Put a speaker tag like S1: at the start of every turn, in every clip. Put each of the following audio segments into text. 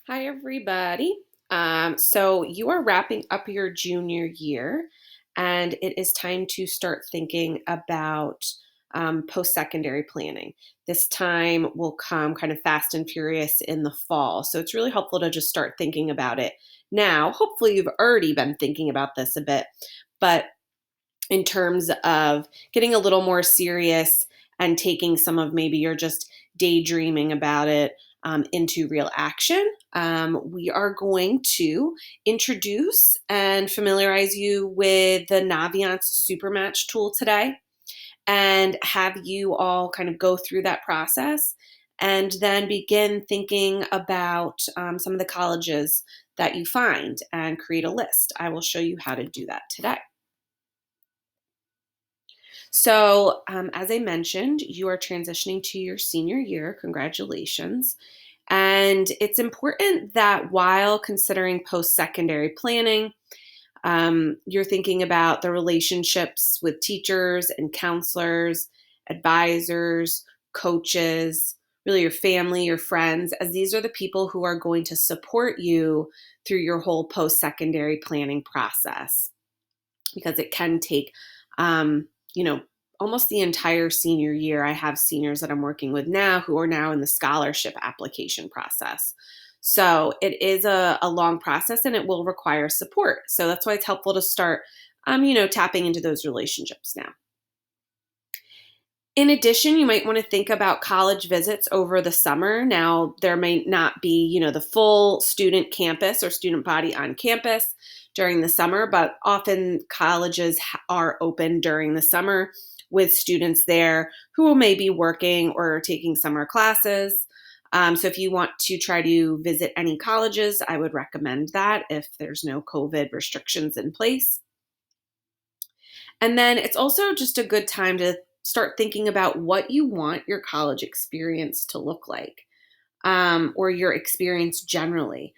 S1: Hi, everybody. So you are wrapping up your junior year, and it is time to start thinking about post-secondary planning. This time will come kind of fast and furious in the fall. So it's really helpful to just start thinking about it now. Hopefully, you've already been thinking about this a bit, but in terms of getting a little more serious and taking some of maybe you're just daydreaming about it into real action. We are going to introduce and familiarize you with the Naviance SuperMatch tool today and have you all kind of go through that process and then begin thinking about some of the colleges that you find and create a list. I will show you how to do that today. So, as I mentioned, you are transitioning to your senior year. Congratulations. And it's important that while considering post secondary planning, you're thinking about the relationships with teachers and counselors, advisors, coaches, really your family, your friends, as these are the people who are going to support you through your whole post secondary planning process because it can take, um, you know, almost the entire senior year. I have seniors that I'm working with now who are now in the scholarship application process. So it is a long process and it will require support. So that's why it's helpful to start, tapping into those relationships now. In addition, you might want to think about college visits over the summer. Now, there may not be, the full student campus or student body on campus during the summer, but often colleges are open during the summer with students there who will maybe working or taking summer classes. So if you want to try to visit any colleges, I would recommend that if there's no COVID restrictions in place. And then it's also just a good time to start thinking about what you want your college experience to look like, or your experience generally.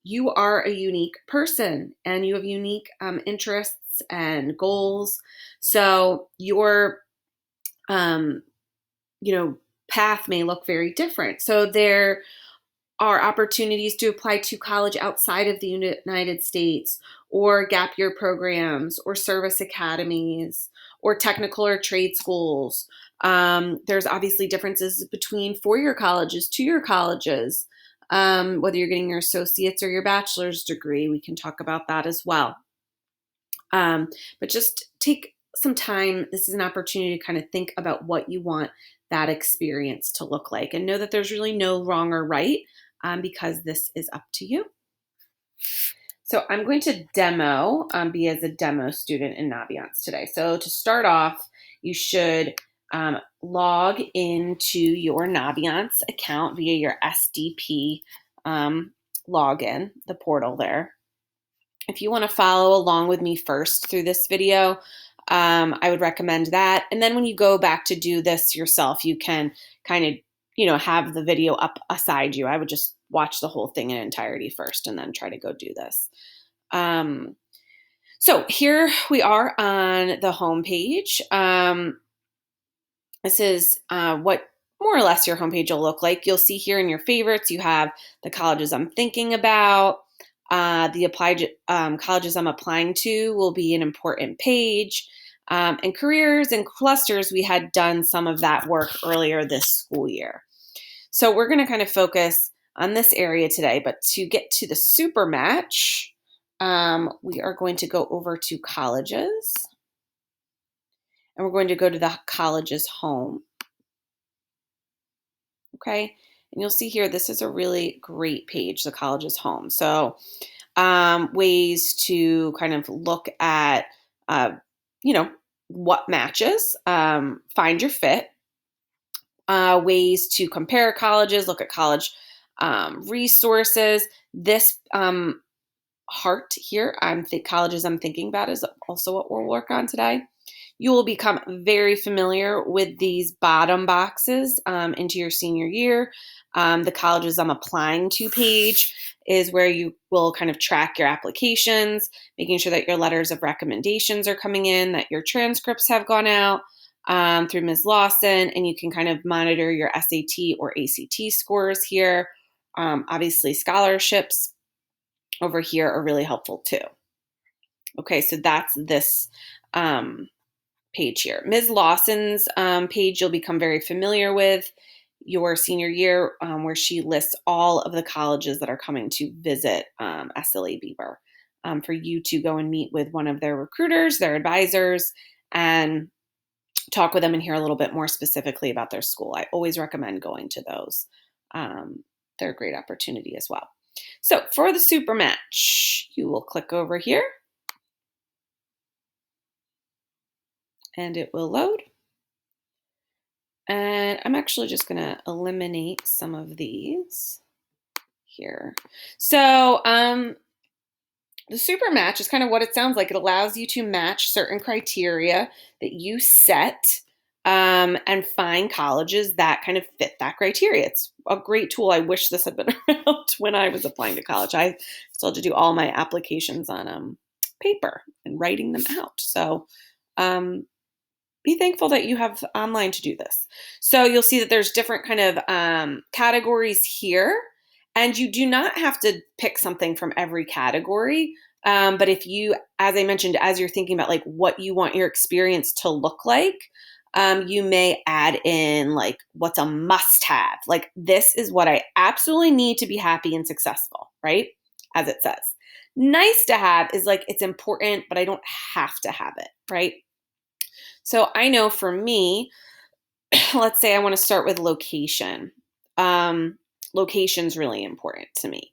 S1: You are a unique person and you have unique interests and goals. So your, um, path may look very different. So there are opportunities to apply to college outside of the United States, or gap year programs, or service academies, or technical or trade schools. There's obviously differences between four-year colleges, two-year colleges, whether you're getting your associate's or your bachelor's degree. We can talk about that as well. But just take some time. This is an opportunity to kind of think about what you want that experience to look like and know that there's really no wrong or right, because this is up to you. So I'm going to be as a demo student in Naviance today. So to start off, you should log into your Naviance account via your SDP login, the portal there. If you want to follow along with me first through this video, I would recommend that. And then when you go back to do this yourself, you can kind of, have the video up aside you. I would just watch the whole thing in entirety first and then try to go do this. So here we are on the home page. This is what more or less your homepage will look like. You'll see here in your favorites, you have the colleges I'm thinking about. The applied colleges I'm applying to will be an important page. And careers and clusters, we had done some of that work earlier this school year. So we're going to kind of focus on this area today. But to get to the SuperMatch, we are going to go over to colleges. And we're going to go to the college's home. Okay. And you'll see here, this is a really great page, the college's home. So ways to kind of look at, what matches, find your fit, ways to compare colleges, look at college resources. This heart here, colleges I'm thinking about is also what we'll work on today. You will become very familiar with these bottom boxes into your senior year. The colleges I'm applying to page is where you will kind of track your applications, making sure that your letters of recommendations are coming in, that your transcripts have gone out through Ms. Lawson, and you can kind of monitor your SAT or ACT scores here. Obviously, scholarships over here are really helpful too. Okay, so that's this page here. Ms. Lawson's page you'll become very familiar with your senior year, where she lists all of the colleges that are coming to visit SLA Beaver, for you to go and meet with one of their recruiters, their advisors, and talk with them and hear a little bit more specifically about their school. I always recommend going to those. They're a great opportunity as well. So for the SuperMatch, you will click over here and it will load. And I'm actually just going to eliminate some of these here. So the SuperMatch is kind of what it sounds like. It allows you to match certain criteria that you set, and find colleges that kind of fit that criteria. It's a great tool. I wish this had been around when I was applying to college. I still had to do all my applications on paper and writing them out. So be thankful that you have online to do this. So you'll see that there's different kind of categories here, and you do not have to pick something from every category. But if you, as I mentioned, as you're thinking about like what you want your experience to look like, you may add in like what's a must-have. Like, this is what I absolutely need to be happy and successful, right? As it says. Nice to have is like it's important, but I don't have to have it, right? So I know for me, let's say I want to start with location. Location's really important to me.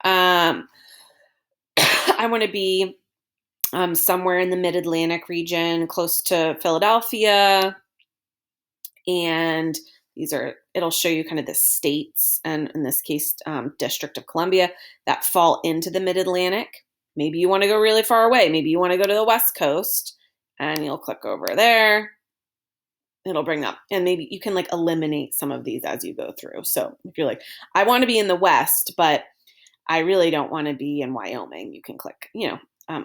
S1: I want to be somewhere in the Mid-Atlantic region, close to Philadelphia. And it'll show you kind of the states, and in this case, District of Columbia, that fall into the Mid-Atlantic. Maybe you want to go really far away. Maybe you want to go to the West Coast, and you'll click over there. It'll bring up, and maybe you can like eliminate some of these as you go through. So if you're like, I want to be in the West, but I really don't want to be in Wyoming, you can click,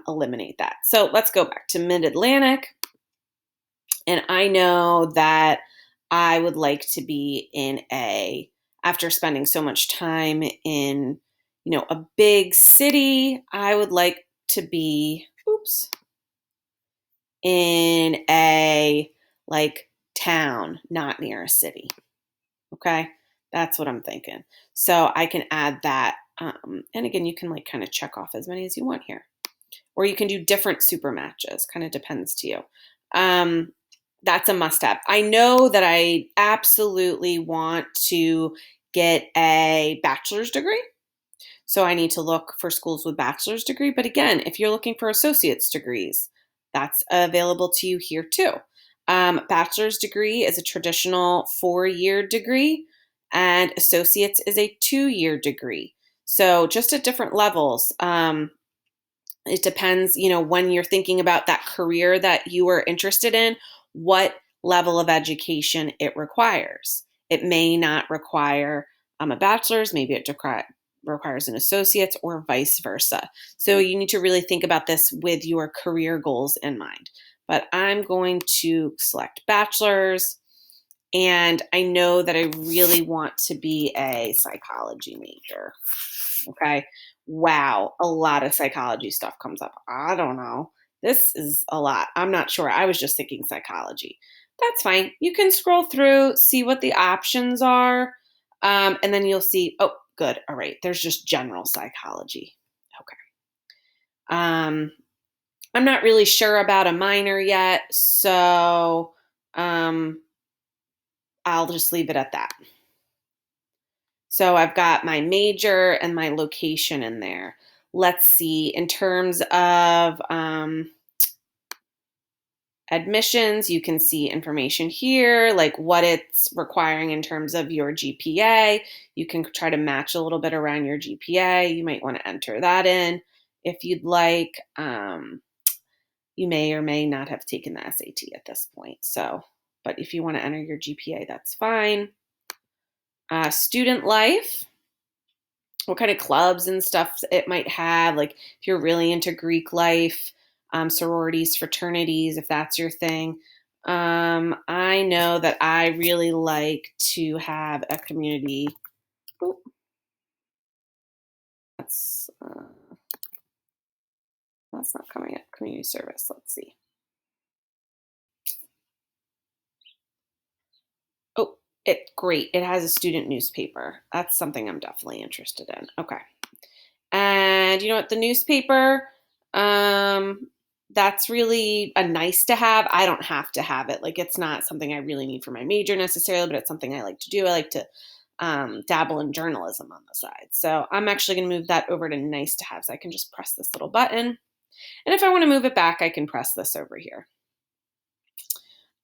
S1: eliminate that. So let's go back to Mid-Atlantic. And I know that I would like to be after spending so much time in, a big city, I would like to be, in a like town, not near a city. Okay. That's what I'm thinking. So I can add that. And again, you can like kind of check off as many as you want here, or you can do different super matches. Kind of depends to you. That's a must-have. I know that I absolutely want to get a bachelor's degree. So I need to look for schools with bachelor's degree. But again, if you're looking for associate's degrees, that's available to you here too. Bachelor's degree is a traditional 4-year degree, and associate's is a 2-year degree. So just at different levels. It depends, when you're thinking about that career that you are interested in, what level of education it requires. It may not require a bachelor's, maybe it requires an associate's, or vice versa. So you need to really think about this with your career goals in mind. But I'm going to select bachelor's, and I know that I really want to be a psychology major. Okay. Wow. A lot of psychology stuff comes up. I don't know. This is a lot. I'm not sure. I was just thinking psychology. That's fine. You can scroll through, see what the options are. And then you'll see, oh, good. All right. There's just general psychology. Okay. I'm not really sure about a minor yet. So I'll just leave it at that. So I've got my major and my location in there. Let's see, in terms of admissions, you can see information here, like what it's requiring in terms of your GPA. You can try to match a little bit around your GPA. You might want to enter that in if you'd like. You may or may not have taken the SAT at this point. But if you want to enter your GPA, that's fine. Student life, what kind of clubs and stuff it might have. Like if you're really into Greek life, sororities, fraternities, if that's your thing. I know that I really like to have a community it's not coming up. Community service. Let's see. Oh, great. It has a student newspaper. That's something I'm definitely interested in. Okay. And you know what? The newspaper, um, that's really a nice to have. I don't have to have it. Like, it's not something I really need for my major necessarily, but it's something I like to do. I like to dabble in journalism on the side. So I'm actually going to move that over to nice to have. So I can just press this little button. And if I want to move it back, I can press this over here.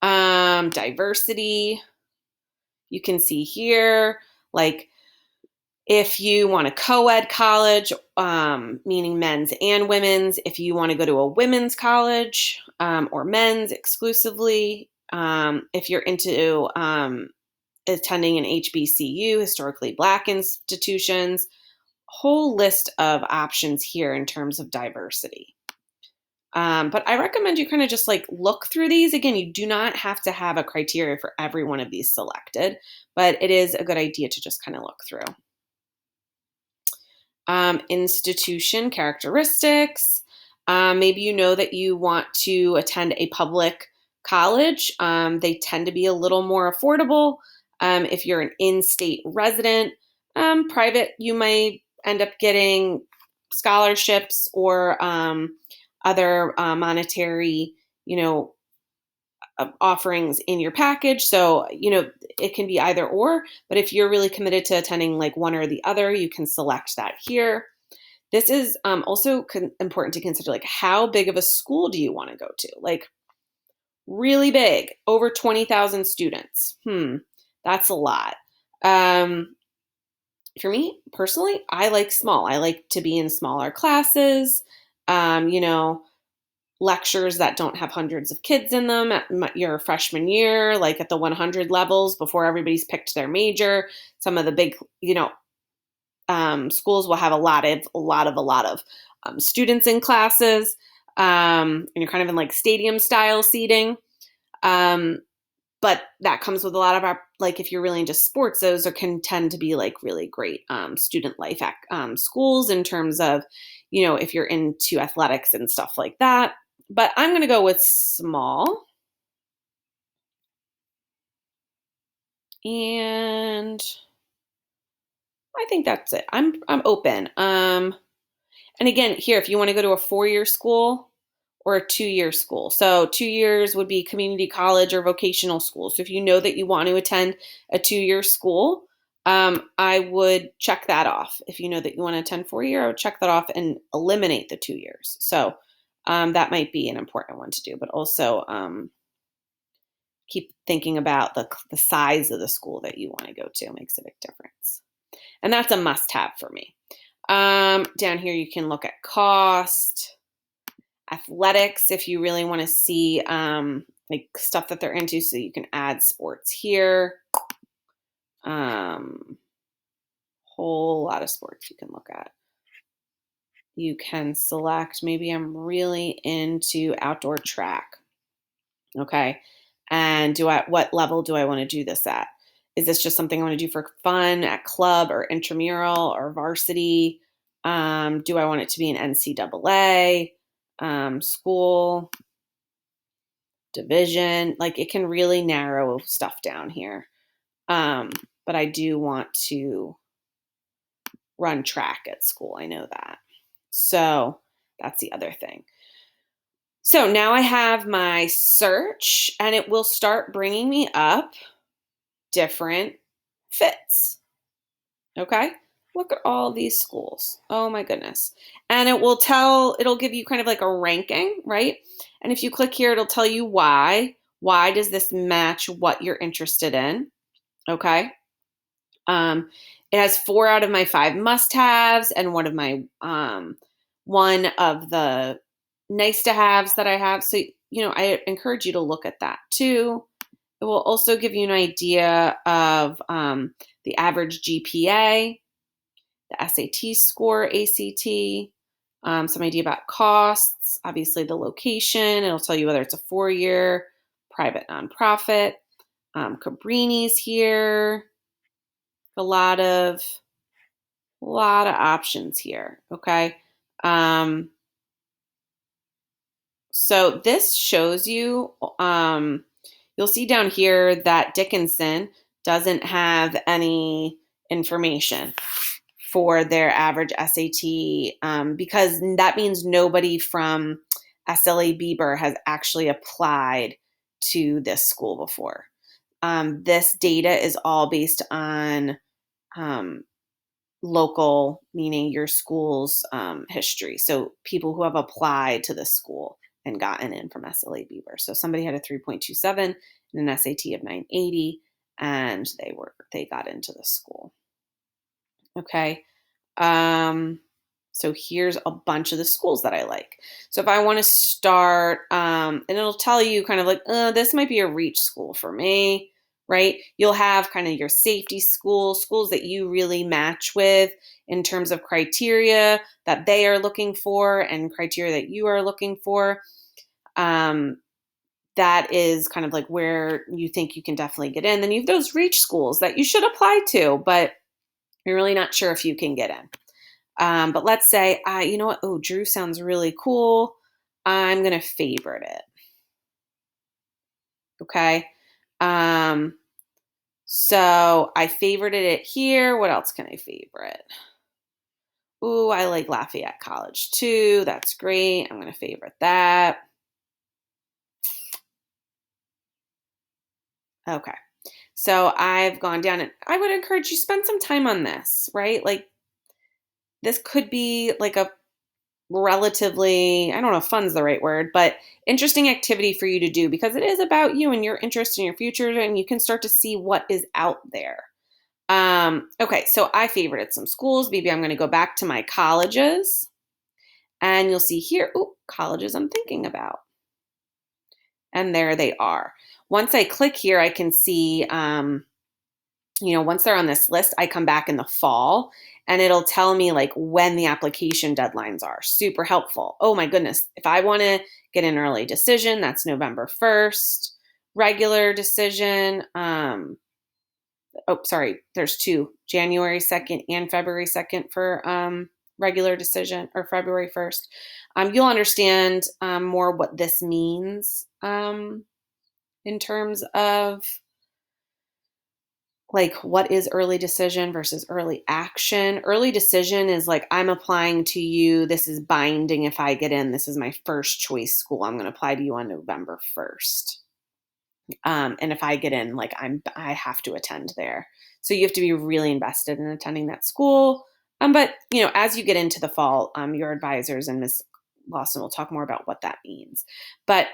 S1: Diversity. You can see here, like, if you want a co-ed college, meaning men's and women's, if you want to go to a women's college or men's exclusively, if you're into attending an HBCU, historically Black institutions, whole list of options here in terms of diversity. But I recommend you kind of just like look through these. Again, you do not have to have a criteria for every one of these selected, but it is a good idea to just kind of look through. Institution characteristics. Maybe you know that you want to attend a public college. They tend to be a little more affordable. If you're an in-state resident, private, you might end up getting scholarships or other monetary, offerings in your package. So, it can be either or, but if you're really committed to attending like one or the other, you can select that here. This is also important to consider, like, how big of a school do you want to go to? Like, really big, over 20,000 students. That's a lot. For me personally, I like small. I like to be in smaller classes. Lectures that don't have hundreds of kids in them at your freshman year, like at the 100 levels before everybody's picked their major. Some of the big, schools will have a lot of students in classes, and you're kind of in like stadium style seating. But that comes with a lot of like, if you're really into sports, those can tend to be like really great student life schools in terms of, if you're into athletics and stuff like that. But I'm going to go with small. And I think that's it. I'm open. And again, here, if you want to go to a 4-year school or a 2-year school. So 2 years would be community college or vocational school. So if you know that you want to attend a 2-year school, I would check that off. If you know that you want to attend 4-year, I would check that off and eliminate the 2 years. So that might be an important one to do, but also keep thinking about the size of the school that you want to go to. It makes a big difference. And that's a must-have for me. Down here, you can look at cost, athletics, if you really want to see like stuff that they're into, so you can add sports here. Whole lot of sports you can look at. You can select, maybe I'm really into outdoor track. Okay. And what level do I want to do this at? Is this just something I want to do for fun at club or intramural or varsity? Do I want it to be an NCAA, school, division? Like, it can really narrow stuff down here. But I do want to run track at school. I know that. So that's the other thing. So now I have my search, and it will start bringing me up different fits. Okay. Look at all these schools. Oh my goodness. And it'll give you kind of like a ranking, right? And if you click here, it'll tell you why. Why does this match what you're interested in? Okay. It has 4 out of my 5 must-haves and one of the nice-to-haves that I have. So, I encourage you to look at that too. It will also give you an idea of the average GPA, the SAT score, ACT, some idea about costs, obviously the location. It'll tell you whether it's a 4-year, private, nonprofit. Cabrini's here. A lot of options here. Okay. So this shows you, you'll see down here that Dickinson doesn't have any information for their average SAT, because that means nobody from SLA Bieber has actually applied to this school before. This data is all based on um, local, meaning your school's history. So people who have applied to the school and gotten in from SLA Beaver. So somebody had a 3.27 and an SAT of 980, and they got into the school. Okay. Um, so here's a bunch of the schools that I like. So if I want to start, and it'll tell you kind of like, this might be a reach school for me, right? You'll have kind of your safety schools that you really match with in terms of criteria that they are looking for and criteria that you are looking for. That is kind of like where you think you can definitely get in. Then you have those reach schools that you should apply to, but you're really not sure if you can get in. But let's say, you know what? Oh, Drew sounds really cool. I'm going to favorite it. Okay. So I favorited it here. What else can I favorite? Ooh, I like Lafayette College too. That's great. I'm going to favorite that. Okay. So I've gone down, and I would encourage you spend some time on this, right? Like this could be like a relatively, I don't know if fun's the right word, but interesting activity for you to do because it is about you and your interest in your future, and you can start to see what is out there. Okay, so I favorited some schools. Maybe I'm going to go back to my colleges, and you'll see here, colleges I'm thinking about. And there they are. Once I click here, I can see, once they're on this list, I come back in the fall and it'll tell me like when the application deadlines are. Super helpful. Oh my goodness. If I want to get an early decision, that's November 1st. Regular decision. There's two, January 2nd and February 2nd for regular decision, or February 1st. You'll understand more what this means in terms of like what is early decision versus early action. Early decision is like, I'm applying to you. This is binding. If I get in, this is my first choice school. I'm going to apply to you on November 1st. And if I get in, like I have to attend there. So you have to be really invested in attending that school. But as you get into the fall, your advisors and Ms. Lawson will talk more about what that means. But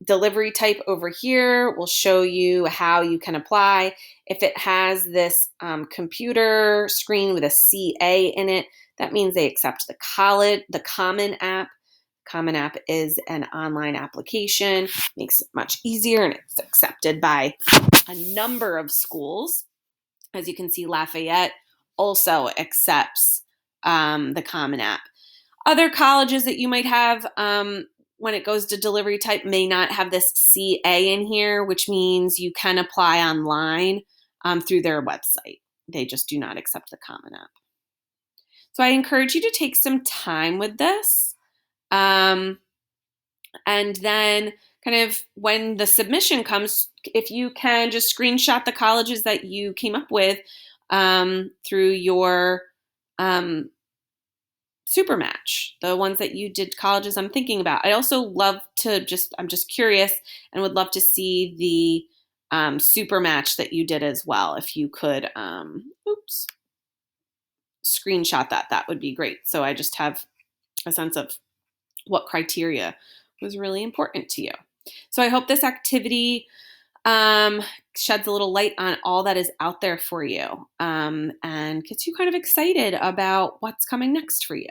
S1: delivery type over here will show you how you can apply. If it has this computer screen with a CA in it, that means they accept the Common App. Common App is an online application, makes it much easier, and it's accepted by a number of schools. As you can see, Lafayette also accepts the Common App. Other colleges that you might have when it goes to delivery type may not have this CA in here, which means you can apply online through their website. They just do not accept the Common App. So I encourage you to take some time with this. And then kind of when the submission comes, if you can just screenshot the colleges that you came up with through your SuperMatch, the ones that you did colleges I'm thinking about. I also love to I'm just curious and would love to see the SuperMatch that you did as well. If you could, screenshot that would be great. So I just have a sense of what criteria was really important to you. So I hope this activity sheds a little light on all that is out there for you and gets you kind of excited about what's coming next for you.